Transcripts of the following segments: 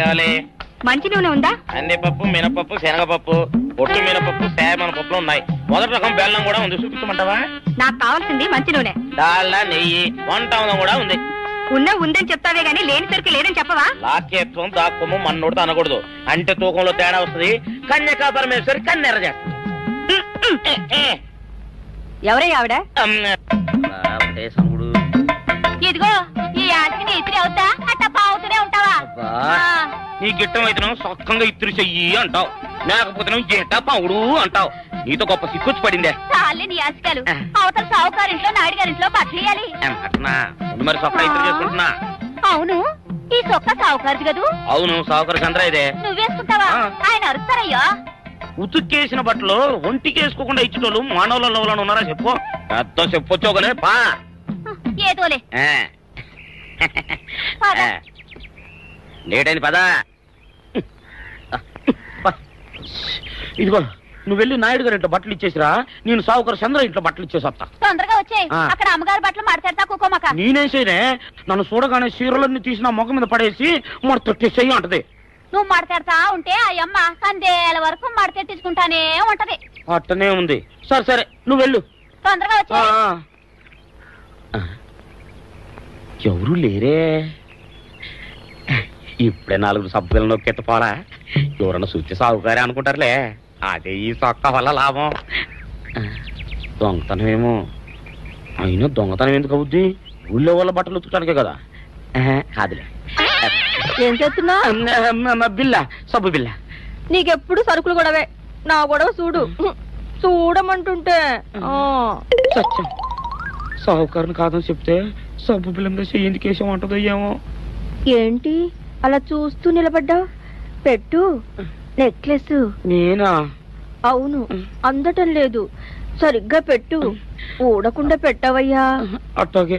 కావాలి? మంచి నూనె ఉందా? కందిపప్పు, మినపప్పు, శనగపప్పు, పొట్టు మినపప్పు, సేమన పప్పులు ఉన్నాయి. మొదటి రకం బెల్లం కూడా ఉంది, చూపించమంటావా? నాకు కావాల్సింది మంచి నూనె. డాల్డా, నెయ్యి, వంట కూడా ఉంది. ఉందని చెప్తావే గానీ లేని సరికి లేదని చెప్పవా? లాక్యత్వం దాక్కుము మన్నోడితో అనకూడదు, అంటే తూకంలో తేడా వస్తుంది. కన్యకా పరమేశ్వరి కన్నెర చేస్తుంది. ఎవరయ్యా ఆవిడ? ఇదిగో ఈ ఆటకి నీ ఇతిరి అవుతా అట్ట పావుతూనే ఉంటావా? నీ గిట్టం అయితే సొక్కంగా ఇత్తురు చెయ్యి అంటావు, లేకపోతే గిట్ట పావుడు అంటావు. నీతో గొప్ప సిక్కుచ్చి పడిందే. చాలే నీ ఆశకాలు. అవతల సావుకారింట్లో నాయుడు గారింట్లో బట్టలేయాలి. మరి సొక్క ఇత్తురు చేసుకుంటున్నా. అవును, ఈ సొక్క సావుకారిది కదూ? అవును, సావుకారు చంద్ర ఇదే. నువ్వేసుకుంటావా? ఆయన అరుస్తారయ్యా. ఉతుక్కేసిన బట్టలు ఒంటికి వేసుకోకుండా ఇచ్చేటోళ్ళు మానవులలో ఉన్నారా చెప్పు? పెద్ద చెప్పొచ్చోగలే పా. ఏదోలే లేటైంది పదా. ఇదిగో నువ్వు వెళ్ళి నాయుడు గారి ఇంట్లో బట్టలు ఇచ్చేసిరా, నేను సావుకారు చంద్ర ఇంట్లో బట్టలు ఇచ్చేసి వస్తా. తొందరగా వచ్చేయ్. అక్కడ అమ్మగారు బట్టలు మాడతాడతా కుకోమక. నేనేం చేయనే, నన్ను చూడగానే చీరలన్నీ తీసిన మొక్క మీద పడేసి మడతెట్టేసేయి అంటది. నువ్వు మాడతాడతా ఉంటే ఆ అమ్మ సందేల వరకు మడతెట్టించుకుంటానే ఉంటది. అట్టనే ఉంది. సరే సరే నువ్వు వెళ్ళు. తొందరగా వచ్చే. ఎవరు లేరే, ఇప్పుడే 4 సభ్యులను నొక్కెత్తపోరా. ఎవరన్నా సూచి సాగుకారే అనుకుంటారులే. అదే ఈ సొక్క వల్ల లాభం. దొంగతనమేమో. అయినా దొంగతనం ఎందుకు అవుద్ది? ఊళ్ళో వాళ్ళ బట్టలు ఉతుకడానికే కదా. కాదులే. ఏం చేస్తున్నా? బిల్ల, సబ్బు బిల్ల. నీకెప్పుడు సరుకులు గొడవే. నా గొడవ చూడు. చూడమంటుంటే సత్యం, సాహుకారుని కాదని చెప్తే సబ్బు బిల్ల మీద ఎందుకు వేసామంటదో ఏమో. ఏంటి అలా చూస్తూ నిలబడ్డా? పెట్టు. నెక్లెస్. నేనా? అవును, అందటం లేదు. సరిగ్గా పెట్టు. ఊడకుండా పెట్టవయ్యా. అట్టాగే.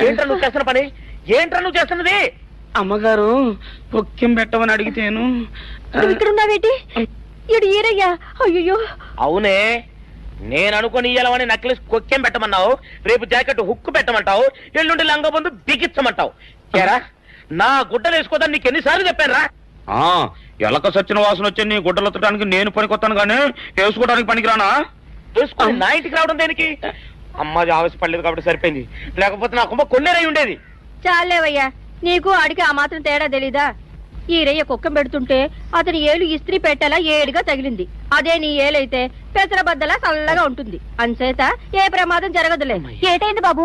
ఏంట్రా నువ్వు చేస్తున్న పని? ఏంట్రా నువ్వు చేస్తున్నది? అమ్మగారు పొక్కెం పెట్టమని అడిగితేను. ఇక్కడ ఉన్నావేటి? ఇడు ఈరయ్యా. అయ్యో. అవునే, నేను అనుకుని ఇయ్యాలని నెక్లెస్ కొక్కెం పెట్టమన్నావు, రేపు జాకెట్ హుక్కు పెట్టమంటావు, ఎల్లుండి లంగబందు బిగించమంటావు. ఏరా నా గుడ్డలు వేసుకోదని నీకు ఎన్నిసార్లు చెప్పానురా? ఎలక సచ్చిన వాసన వచ్చి నీ గుడ్డలు ఎత్తడానికి నేను పనికొత్తాను గానీ వేసుకోవడానికి పనికిరానా? వేసుకుని నా ఇంటికి రావడం దేనికి? అమ్మాది ఆవేశపడలేదు కాబట్టి సరిపోయింది, లేకపోతే నా కుమ్మ కొన్నేరై ఉండేది. చాలేవయ్యా, నీకు అడిగి ఆ మాత్రం తేడా తెలీదా? ఈ రయ్య కుక్కం పెడుతుంటే అతని ఏలు ఇస్త్రీ పెట్టేలా ఏడుగా తగిలింది. అదే నీ ఏలైతే పెసరబద్దలా చల్లగా ఉంటుంది. అంచేత ఏ ప్రమాదం జరగదులే. ఏటైంది బాబు?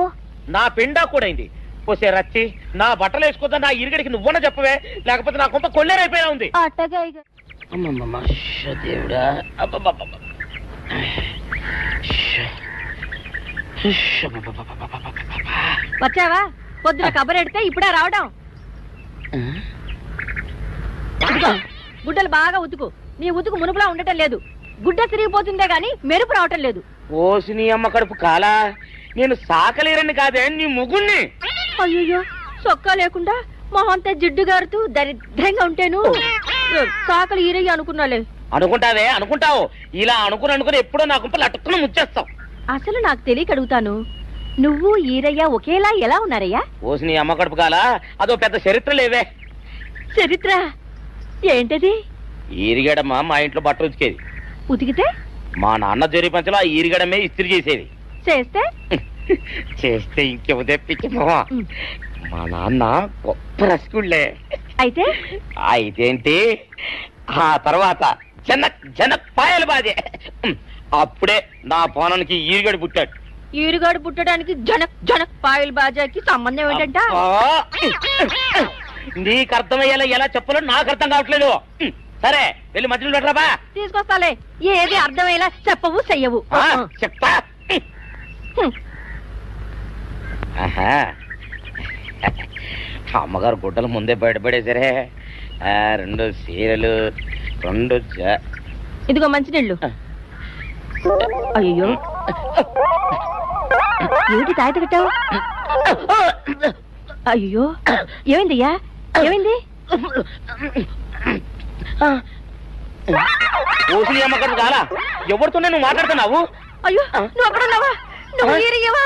నా పిండా కూడా అయింది. పోసే రచ్చి, నా బట్టలు వేసుకోద్దా నా ఇరుగడికి నువ్వన చెప్పవే, లేకపోతే నా కొంత కొల్లేరైపోయినా ఉంది. వచ్చావా? పొద్దున కబరెడితే ఇప్పుడే రావడం. గుడ్డలు బాగా ఉతుకు. నీ ఉతుకు మునుపులా ఉండటం లేదు. గుడ్డ తిరిగిపోతుందే గాని మెరుపు రావటం లేదు. ఓసి నీ అమ్మ కడుపు కాలా, నేను సాకలేరని కాదే నీ ముగ్గుణ్ణి. అయ్యో, సొక్కా లేకుండా మొహంతా జిడ్డు గారుతూ దరిద్రంగా ఉంటేను సాకలు ఈరయ్య అనుకున్నాలే. అనుకుంటావే, అనుకుంటావు. ఇలా అనుకుని ఎప్పుడో నా గుంపలు అటుక్కుని ముచ్చేస్తావు. అసలు నాకు తెలియక అడుగుతాను, నువ్వు ఈరయ్య ఒకేలా ఎలా ఉన్నారయ్యా? ఓసి నీ అమ్మ కడుపు కాలా, అదో పెద్ద చరిత్ర లేవే. చరిత్ర ఏంటది? ఈరిగడమ్మ మా ఇంట్లో బట్టలు ఉతికేది. ఉతికితే మా నాన్న జరి పంచలో ఆ ఈరిగడమే ఇస్త్రీ చేసేది. చేస్తే ఇంకేమో తెప్పించమో. మా నాన్న గొప్ప రసికుళ్ళే. అయితేంటి, ఆ తర్వాత జనక్ పాయలు బాధే. అప్పుడే నా పోనానికి ఈరిగడు పుట్టాడు. ఈరుగాడు పుట్టడానికి జనక్ పాయలు బాజాకి సంబంధం ఏంటంట? నీకు అర్థమయ్యేలా ఎలా చెప్పాలో నాకు అర్థం కావట్లేదు. సరే వెళ్ళి మధ్యలో పెట్టరాబా. తీసుకొస్తాలే. ఏది అర్థమయ్యేలా చెప్పవు చెయ్యవు. చెప్తా. అమ్మగారు గుడ్డలు ముందే బయటపడేసరే. 2 చీరలు, 2 ఇదిగో మంచినీళ్ళు. అయ్యో, ఏమిటి తాయత కట్టావు? అయ్యో, ఏమైందయ్యా? ఏమైంది? ఓసి అమ్మగారు చాలా ఎవరితోనే నువ్వు మాట్లాడుతున్నావు? అయ్యో, నువ్వు అక్కడున్నావా? నువ్వు ఈరయ్యవా?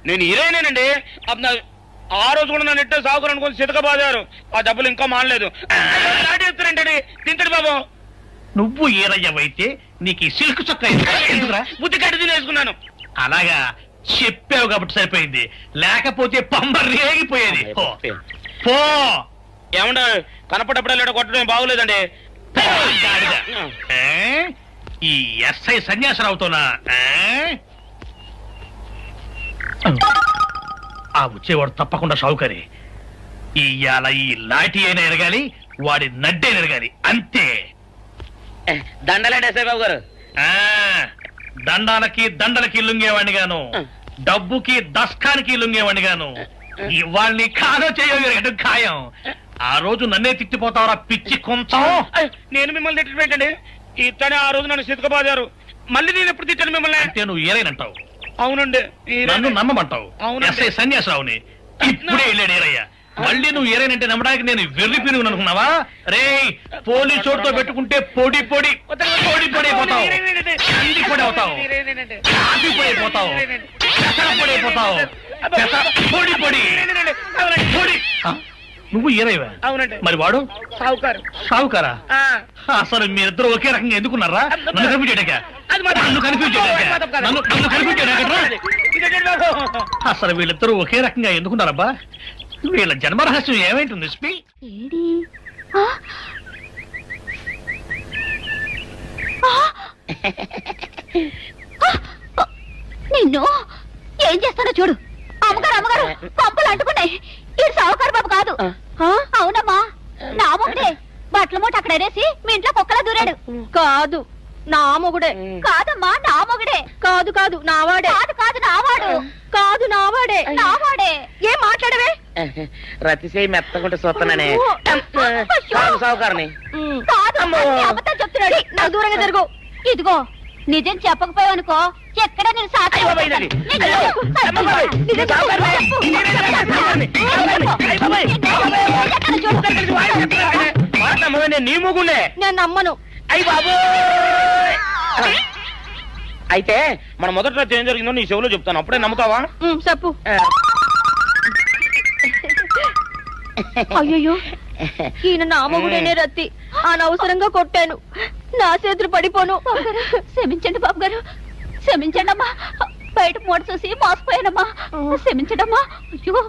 నేను హీరోయినేనండి ఆ రోజు కూడా నన్ను ఇట్టే సాగురు అనుకుని సితకబాదారు. ఆ డబ్బులు ఇంకా మానలేదు. చెప్తారంటే తింటడు బాబు. నువ్వు ఏరయ్యవైతే నీకు ఈ సిల్క్ చొక్క ఎందుకురా? బుద్ధి కట్టి తినేసుకున్నాను. అలాగా చెప్పావు కాబట్టి సరిపోయింది, లేకపోతే పంబ రేగిపోయేది. పో, పో. ఏమంటే కనపడప్పుడే కొట్టడం బాగోలేదండి. పో, గాడిద. ఏ? ఈ ఎస్ఐ సన్యాసరావుతోనా? ఆ వచ్చేవాడు తప్పకుండా షావుకరి. ఇవాళ ఈ లాఠీ అయినా ఎరగాలి, వాడి నడ్డే ఎరగాలి, అంతే. దండలేండి ఎస్ఐ బాబు గారు. ఆ దండాలకి దండలకి లొంగేవాడిని గాను, డబ్బుకి దస్కానికి లొంగేవాడిని గాను. ఇవాళ్ళని కాదో చేయగలిగడం ఖాయం. ఆ రోజు నన్నే తిట్టిపోతావరా పిచ్చి కొంచెం. నేను మిమ్మల్ని తిట్టి పెట్టండి. ఇతనే ఆ రోజు నన్ను సితకబాదారు. మళ్ళీ నేను ఎప్పుడు తిట్టాను మిమ్మల్ని? అంటే నువ్వు ఏరైనంటావు, అవునండి. నన్ను నమ్మమంటావు. అవునండి. ఎస్ఐ సన్యాసరావుని ఇప్పుడే వెళ్ళాడు ఏరయ్య. మళ్ళీ నువ్వు ఏరైనంటే నమ్మడానికి నేను వెర్రి పిరుగు అనుకున్నావా? రే పోలీసు చోటుతో పెట్టుకుంటే పొడి పొడి పొడి పొడి అయిపోతావు, అంది పొడి అవుతావు, ఆది పొడి అయిపోతావు, పెసర పొడి అయిపోతావు, పొడి పొడి పొడి. నువ్వు ఏరైవా? అవునండి. మరి వాడు సావుకారు. సావుకారా? అసలు మీరిద్దరు ఒకే రకంగా ఎందుకున్నారా? నన్ను కనిపించాక నన్ను కనిపించాక అసలు వీళ్ళిద్దరూ ఒకే రకంగా ఎందుకున్నారబ్బా? వీళ్ళ జన్మ రహస్యం ఏమైంటుంది స్పీ? ఏడి? ఆ? ఆ! నిన్ను ఏం చేస్తానో చూడు. అమ్మగారు అమ్మగారు పంపలు అంటుకున్నాయి. ఇది సావుకారు బాబు కాదు. అవునమ్మా, నా మొగుడే. బట్టల మూట అక్కడ అనేసి మీ ఇంట్లో కుక్కలా దూరాడు. కాదు, నా మొగుడే. కాదమ్మా, నా మొగుడే. కాదు కాదు, నావాడే. కాదు కాదు, నావాడు. కాదు, నావాడే. నావాడే. ఏం మాట్లాడవే? రతిసేయి మెత్తకుంటే చూస్తున్నానే. సావుకారని కాదు, అన్ని అబద్ధాలు చెప్తున్నాడు. నా దూరంగా జరుగు. ఇదిగో నిజం చెప్పకపోయావనుకో ఎక్కడ నేను సాక్షి నీ ముగుండే. నేను నమ్మను. అయ్యి బాబు. అయితే మన మొదటి రాత్రి ఏం జరిగిందో నీ చెవులో చెప్తాను, అప్పుడే నమ్ముతావా? చెప్పు. అయ్యో, ఈయన నా మొగుడేనే రత్తి. అనవసరంగా కొట్టాను. నా చేతులు పడిపోను. క్షమించండి బాబు గారు, క్షమించండి అమ్మా. బయట మూట చూసి మోసపోయానమ్మా, క్షమించడమ్మా. అయ్యో